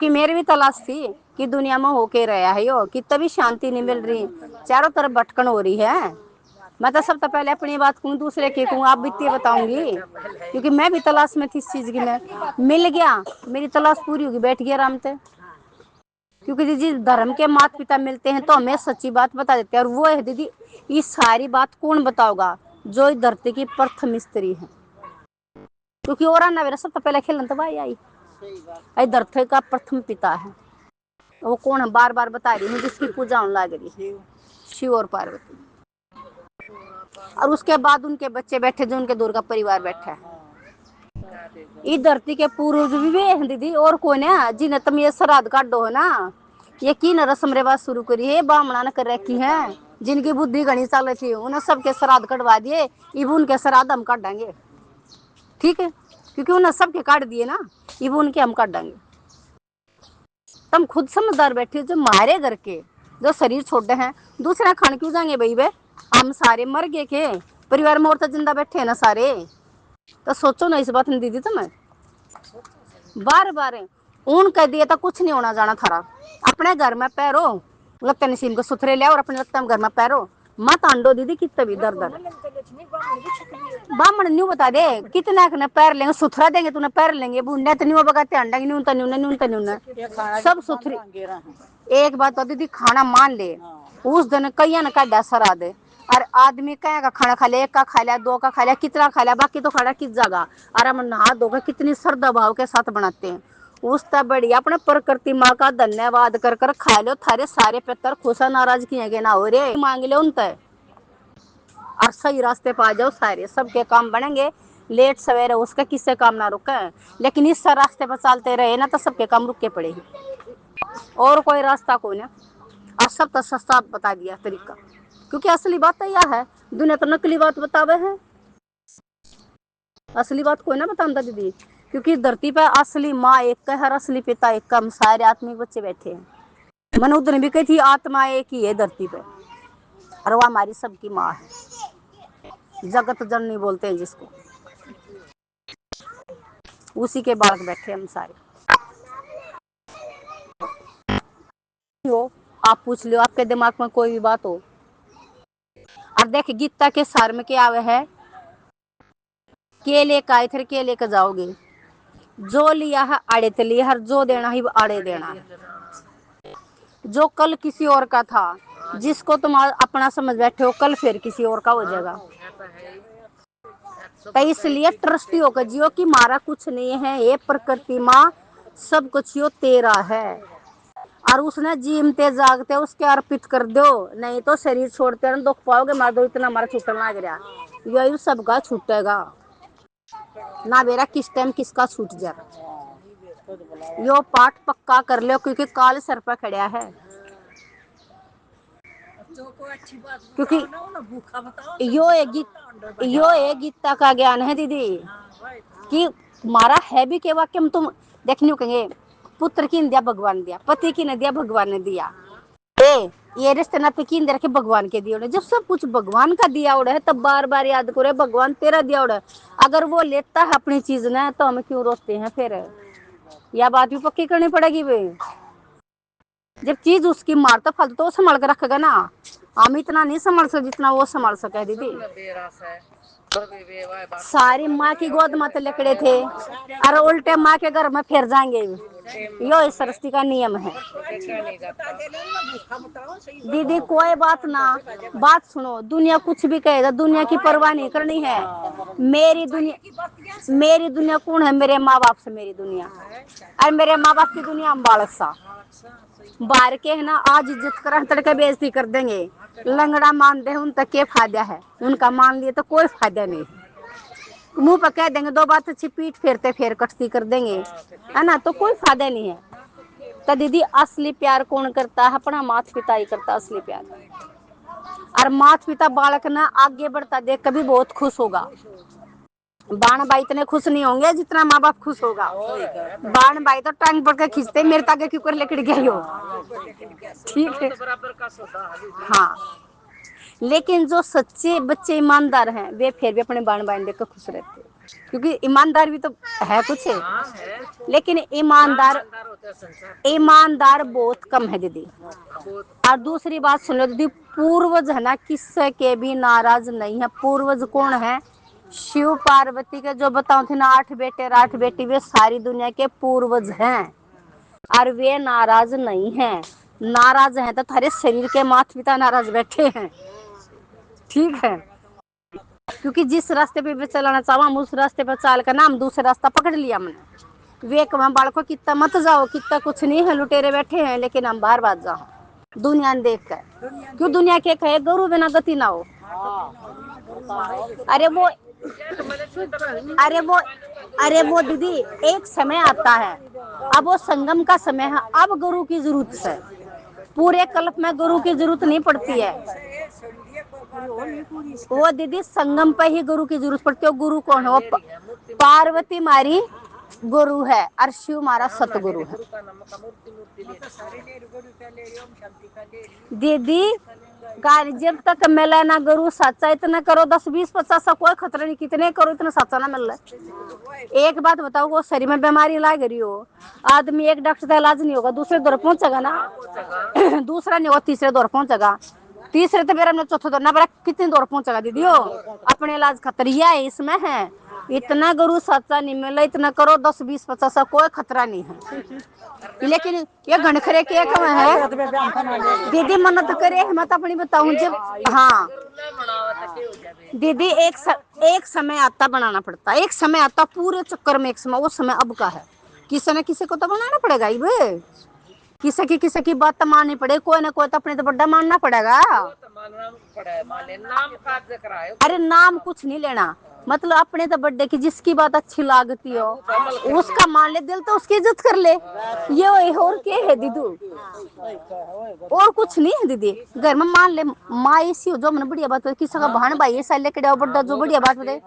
कि मेरी भी तलाश थी कि दुनिया में होके रहा है यो, कि तभी शांति नहीं मिल रही, चारों तरफ भटकन हो रही है। मैं तो सबसे पहले अपनी बात कहूँ, दूसरे की कहूँ, आप बीती बताऊंगी, क्योंकि मैं भी तलाश में थी इस चीज की। मैं मिल गया, मेरी तलाश पूरी होगी, बैठ गया आराम से। क्योंकि जिस धर्म के माता पिता मिलते हैं तो हमें सच्ची बात बता देते हैं, और वो है दीदी, ये सारी बात कौन बताओगा? जो इस धरती की प्रथम स्त्री है। क्योंकि और ना मेरा सबसे पहले खेलन तो भाई आई धरती का प्रथम पिता है। वो कौन है? बार बार बता रही हूँ, जिसकी पूजा होने लग रही, शिव और पार्वती। और उसके बाद उनके बच्चे बैठे, जो उनके दूर का परिवार बैठा है। इस धरती के पूर्वज भी है दीदी, और कौन है? जिन्हें तुम ये श्राद्ध काटो है ना, ये की न रस्म रिवाज शुरू करी है, बामणा ने कर रखी है। जिनकी बुद्धि घनी चाल थी, उन्हें सबके श्राद्ध कटवा दिए। इब उनके श्राद्ध हम काटेंगे, ठीक है? क्योंकि उन्हें सबके काट दिए ना, इब उनके हम काटेंगे। तुम खुद समझदार बैठे, जो मारे घर के जो शरीर छोटे हैं, दूसरा खान क्यों जाएंगे भाई? वे हम सारे मर गए के परिवार में, और तो जिंदा बैठे हैं ना सारे। तो सोचो ना इस बात ने दीदी, तुम्हें बार बार ऊन कह दिया तो कुछ नहीं होना जाना थारा। अपने घर में पैरो, लगता नसीम को सुथरे लिया और अपने लगता घर में पैरो, मत आंडो दीदी कितने भी दर्द। बामण न्यू बता दे कितना ने पैर लेंगे, सुथरा देंगे तूने पैर लेंगे, बुंडे तो न्यू बगाते अंडा न्यू तो न्यू सब सुथरी। एक बात तो दीदी, खाना मान ले, उस दिन कई ने काटा सरा दे, और आदमी कहीं का खाना खा लिया, एक का खा लिया, दो का खा लिया, कितना खा लिया, बाकी तो खाना किस जगह। और हम नहा धोकर कितनी श्रद्धा भाव के साथ बनाते हैं। उस तब बढ़िया अपने प्रकृति माँ का धन्यवाद कर कर खा लो, थारे सारे पितर खुशा नाराज किए ना हो रे, मांग लो उन तय, और सही रास्ते पे आ जाओ, सारे सबके काम बनेंगे। लेट सवेरे उसका किससे काम ना रुके, लेकिन इस रास्ते पर चलते रहे ना तो सबके काम रुके पड़ेगी, और कोई रास्ता को ना। और सब तो सस्ता बता दिया तरीका, क्योंकि असली बात तो यह है, दुनिया तो नकली बात बतावे है, असली बात कोई ना बताता दीदी। क्योंकि धरती पे असली माँ एक का है, असली पिता एक का, हम सारे आत्मिक बच्चे बैठे हैं। मैंने उधर भी कही थी, आत्मा एक ही है धरती पे, और वो हमारी सबकी माँ है, जगत जननी बोलते हैं जिसको, उसी के बालक बैठे हम सारे। हो आप पूछ लो, आपके दिमाग में कोई भी बात हो। और देख गीता के सार में क्या आवे है, केले का इधर केले का जाओगे, जो लिया है आड़े ते लिया, हर जो देना ही आड़े देना है। जो कल किसी और का था, जिसको तुम अपना समझ बैठे हो, कल फिर किसी और का हो जाएगा। तो इसलिए ट्रस्टी होकर जियो कि मारा कुछ नहीं है, ये प्रकृति माँ सब कुछ यो तेरा है, और उसने जीमते जागते उसके अर्पित कर दो, नहीं तो शरीर छोड़ते दुख पाओगे। मार दो इतना हमारा छूटने लग रहा, यही सबका छूटेगा ना बेरा, किस टाइम किसका छूट जाएगा। यो पाठ पक्का कर लो, क्योंकि काल सर पर खड़ा है। क्योंकि यो एक गीता का ज्ञान है दीदी, कि मारा है भी के वाक्य में तुम देखने कहेंगे, पुत्र की दिया भगवान दिया, पति की ने दिया भगवान ने दिया, ये रिश्ते नाते की रखे भगवान के दिया। जब सब कुछ भगवान का दिया उड़ा है, तब बार बार याद करो भगवान तेरा दिया उड़ा है। अगर वो लेता है अपनी चीज ने, तो हम क्यों रोते हैं फिर? यह बात भी पक्की करनी पड़ेगी भाई। जब चीज उसकी मारता फल तो संभाल कर रखेगा ना, हम इतना नहीं संभाल सकते जितना वो संभाल सके दीदी। सारी माँ की गोद में लकड़े थे, और उल्टे माँ के घर में फिर जाएंगे, यो इस सृष्टि का नियम है दीदी। कोई बात ना, बात सुनो, दुनिया कुछ भी कहेगा, दुनिया की परवाह नहीं करनी है। मेरी दुनिया कौन है? मेरे माँ बाप से मेरी दुनिया, और मेरे माँ बाप की दुनिया हम बालक सा बाहर के है ना। आज इज्जत कर तड़के बेइज्जती कर देंगे, लंगड़ा मान दे उन तक के फायदा है, उनका मान लिए तो कोई फायदा नहीं। मुंह पर कह देंगे दो बात अच्छी, पीठ फेरते फेर कटती कर देंगे, है ना, तो कोई फायदा नहीं है। तो दीदी असली प्यार कौन करता है? अपना माता पिता ही करता असली प्यार। और माता पिता बालक ना आगे बढ़ता देख कभी बहुत खुश होगा। बाण भाई इतने खुश नहीं होंगे जितना माँ बाप खुश होगा। बाण भाई तो टांग पड़ के खींचते, मेरे ताके क्यों कर लेकर गए हो, ठीक है। हाँ, लेकिन जो सच्चे बच्चे ईमानदार हैं, वे फिर भी अपने बाण भाई देखकर खुश रहते हैं। क्योंकि ईमानदार भी तो है कुछ है, लेकिन ईमानदार बहुत कम है दीदी। और दूसरी बात सुन लो दीदी, पूर्वज है ना किससे के भी नाराज नहीं है। पूर्वज कौन है? शिव पार्वती के जो बताओ थे ना 8 बेटे और 8 बेटी, वे सारी दुनिया के पूर्वज हैं और वे नाराज नहीं हैं। नाराज हैं तो थारे शरीर के माता पिता नाराज बैठे हैं, ठीक है। क्योंकि जिस रास्ते पे चलाना चाहो हम उस रास्ते पर चाल कर ना हम दूसरा रास्ता पकड़ लिया हमने। वेक में बालको कितना मत जाओ, कितना कुछ नहीं है, लुटेरे बैठे हैं, लेकिन हम बाहर बात जाओ दुनिया ने देख कर। क्यों दुनिया के कहे गुरु बिना गति ना हो। अरे वो अरे वो अरे वो दीदी एक समय आता है, अब वो संगम का समय है, अब गुरु की जरूरत है। पूरे कल्प में गुरु की जरूरत नहीं पड़ती है। वो दीदी संगम पे ही गुरु की जरूरत पड़ती है। गुरु कौन है? वो पार्वती मारी गुरु है और शिव मारा सतगुरु है। दीदी जब तक मिला ना गुरु सच्चा, इतना करो 10 20 50 का कोई खतरा नहीं, कितने करो इतना सच्चा ना मिल रहा। एक बात बताओ, वो शरीर में बीमारी लाग रही हो, आदमी एक डॉक्टर का इलाज नहीं होगा, दूसरे दौर पहुंचेगा ना दूसरा नहीं होगा तीसरे दौर पहुंचेगा, तीसरे तो मेरा चौथा दौर ना, कितने दौर पहुंचेगा दीदी हो। अपने इलाज खतरिया है इसमें है। इतना गुरु सच्चा नहीं मिला, इतना करो 10 20 50 का कोई खतरा नहीं है। लेकिन ये घनखरे के है दीदी, मन्नत करे मत अपनी बताऊं जब। हाँ दीदी एक समय आता बनाना पड़ता, एक समय आता पूरे चक्कर में, एक समय वो समय अब का है। किसी न किसी को तो बनाना पड़ेगा ही बे, किसी की बात तो माननी पड़े, कोई ना कोई तो अपने तो बड़ा मानना पड़ेगा। अरे नाम कुछ नहीं लेना, मतलब अपने तो बर्थडे की जिसकी बात अच्छी लागती हो उसका मान ले, दिल तो उसकी इज्जत कर ले। ये और क्या है दीदू, और कुछ नहीं है दीदी। घर में मान ले माँ ऐसी हो जो मैंने बढ़िया बात, किसी का बहन भाई ऐसा लेके जाओ बड़ा जो बढ़िया बात बताए,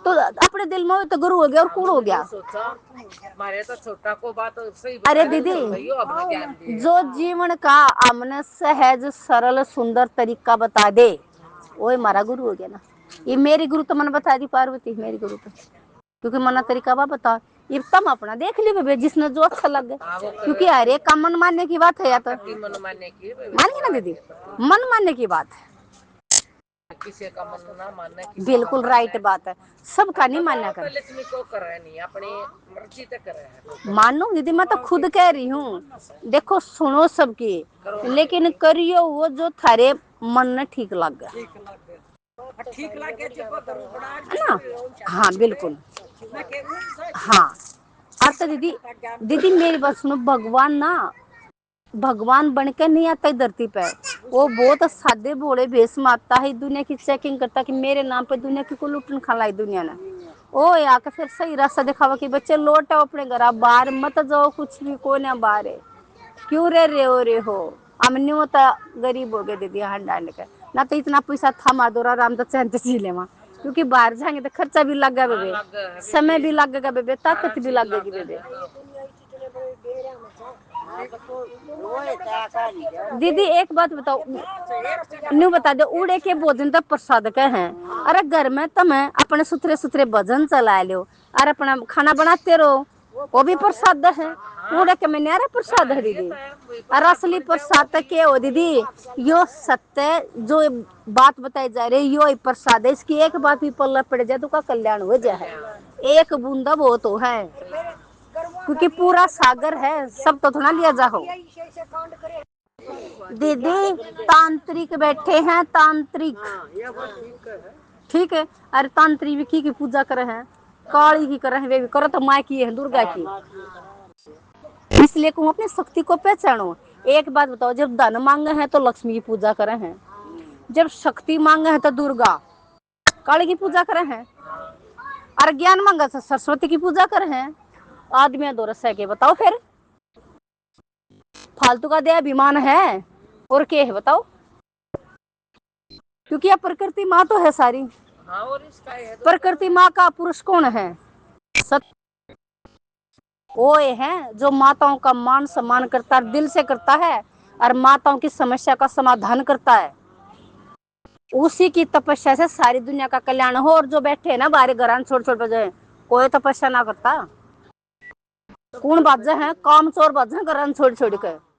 तो अपने दिल में तो गुरु हो गया और कूड़ हो गया। तो छोटा को बात सही। अरे दीदी जो जीवन का अमन सहज सरल सुंदर तरीका बता दे, वो हमारा गुरु हो गया ना। ये मेरी गुरु तो मन बता दी पार्वती, मेरी गुरु तो, क्योंकि मना तरीका बा बता, ये तम अपना देख ली बेबे जिसने जो अच्छा लगे, क्योंकि हर एक का मन मानने की बात है। या तो मानिए ना दीदी, मन मानने की बात है, किसी का मन ना मानने की बिल्कुल राइट बात है। सबका नहीं मानना कर, अपनी मर्जी से कर मानो दीदी। मैं तो खुद कह रही हूँ, देखो सुनो सबकी, लेकिन करियो वो जो थारे मन ने ठीक लग गया, ठीक लगे है ना। हाँ बिल्कुल, हाँ। और तो दीदी मेरी बात सुनो, भगवान ना भगवान बनकर नहीं आता है धरती पे, वो बहुत सादे भोले भेष में आता है, दुनिया की चेकिंग करता कि मेरे नाम पे दुनिया की को लुटन खा दुनिया ने। ओ आके फिर सही रास्ता दिखावा कि बच्चे लौटो अपने घर, बाहर मत जाओ, कुछ भी को ना बाहर है, क्यों रे हो। हम नहीं होता गरीब हो गए दीदी, हाथ डाल के ना, तो इतना पैसा था माधोरा राम तो चैन जी ले वहाँ, क्योंकि बाहर जाएंगे तो खर्चा भी लगेगा बेबे, समय भी लगेगा बेबे, ताकत भी लगेगी बेबे। दीदी एक बात बताओ, न्यू बता दो, उड़े के भोजन तो प्रसाद के हैं। अरे घर में तुम्हें अपने सुथरे सुथरे भजन चला लो और अपना खाना बनाते रहो, वो भी प्रसाद है। उड़े के में न्यारा प्रसाद है दीदी, और असली प्रसाद के हो दीदी, यो सत्य जो बात बताई जा रही यो ही प्रसाद है। इसकी एक बात भी पल्ला पड़ जाए तो का कल्याण हो जाए, एक बूंदा वो तो है, क्योंकि पूरा सागर है, सब तो थोड़ा लिया जाओ। दीदी तांत्रिक बैठे हैं, तांत्रिक, ठीक है। अरे तांत्रिक की पूजा करे हैं, काली की करे हैं, वे भी करो तो माँ की है, दुर्गा की, इसलिए कहूँ अपनी शक्ति को पहचानो। एक बात बताओ, जब धन मांगे हैं तो लक्ष्मी की पूजा करे हैं, जब शक्ति मांगे हैं तो दुर्गा काली की पूजा करे हैं, और ज्ञान मांगा तो सरस्वती की पूजा करे हैं। आदमी दो रस है के बताओ, फिर फालतू का दया अभिमान है और क्या है बताओ, क्योंकि यह प्रकृति माँ तो है सारी। प्रकृति माँ का पुरुष कौन है? सत्य। वो ये है जो माताओं का मान सम्मान करता है, दिल से करता है, और माताओं की समस्या का समाधान करता है। उसी की तपस्या से सारी दुनिया का कल्याण हो। और जो बैठे है ना बाहर घर छोड़ छोड़ बजाए, कोई तपस्या ना करता। कौन बाजे हैं, काम चोर बाजे हैं, घर छोड़ छोड़ के।